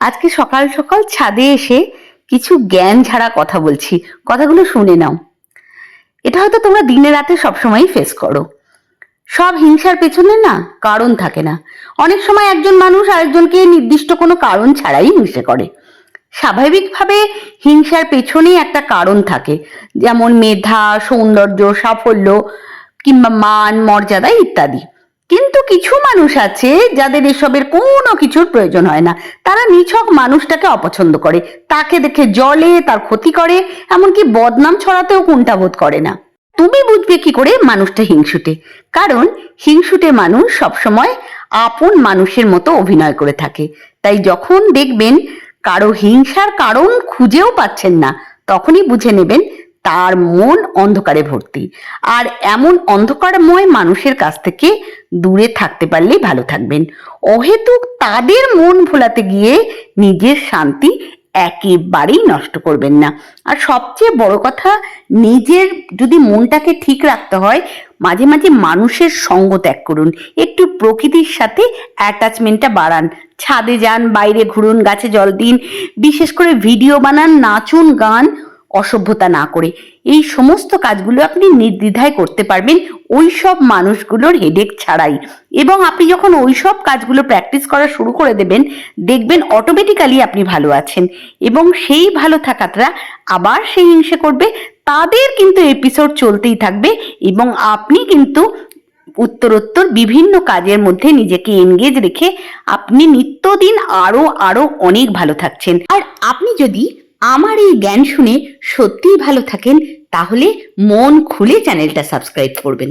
আজকে সকাল সকাল ছাদে এসে কিছু জ্ঞান ছাড়া কথা বলছি, কথাগুলো শুনে নাও। এটা হয়তো তোমরা দিনে রাতে সবসময়ই ফেস করো। সব হিংসার পেছনে না কারণ থাকে না। অনেক সময় একজন মানুষ আরেকজনকে নির্দিষ্ট কোনো কারণ ছাড়াই হিংসে করে। স্বাভাবিকভাবে হিংসার পেছনে একটা কারণ থাকে, যেমন মেধা, সৌন্দর্য, সাফল্য কিংবা মান, মর্যাদা ইত্যাদি। কিন্তু কিছু মানুষ আছে যাদের এসবের কোনো কিছুর প্রয়োজন হয় না। তারা নিছক মানুষটাকে অপছন্দ করে, তাকে দেখে জ্বলে, তার ক্ষতি করে, এমনকি বদনাম ছড়াতেও কুণ্ঠাবোধ করে না। তুমি বুঝবে কি করে মানুষটা হিংসুটে? কারণ হিংসুটে মানুষ সবসময় আপন মানুষের মতো অভিনয় করে থাকে। তাই যখন দেখবেন কারো হিংসার কারণ খুঁজেও পাচ্ছেন না, তখনই বুঝে নেবেন তার মন অন্ধকারে ভর্তি। আর এমন অন্ধকারময় মানুষের কাছ থেকে দূরে থাকতে পারলেই ভালো থাকবেন। অহেতুক তাদের মন ভোলাতে গিয়ে নিজের শান্তি একেবারেই নষ্ট করবেন না। আর সবচেয়ে বড় কথা, নিজের যদি মনটাকে ঠিক রাখতে হয়, মাঝে মাঝে মানুষের সঙ্গ ত্যাগ করুন, একটু প্রকৃতির সাথে অ্যাটাচমেন্টটা বাড়ান, ছাদে যান, বাইরে ঘুরুন, গাছে জল দিন, বিশেষ করে ভিডিও বানান, নাচুন, গান, অসভ্যতা না করে। এই সমস্ত কাজগুলো আপনি নির্দ্বিধায় করতে পারবেন ওই সব মানুষগুলোর হেডেক ছাড়াই। এবং আপনি যখন ওই সব কাজগুলো প্র্যাকটিস করা শুরু করে দেবেন, দেখবেন অটোমেটিক্যালি আপনি ভালো আছেন। এবং সেই ভালো থাকাটা আবার সেই হিংসে করবে, তাদের কিন্তু এপিসোড চলতেই থাকবে। এবং আপনি কিন্তু উত্তরোত্তর বিভিন্ন কাজের মধ্যে নিজেকে এনগেজ রেখে আপনি নিত্যদিন আরো আরো অনেক ভালো থাকছেন। আর আপনি যদি আমার এই জ্ঞান শুনে সত্যিই ভালো থাকেন, তাহলে মন খুলে চ্যানেলটা সাবস্ক্রাইব করবেন।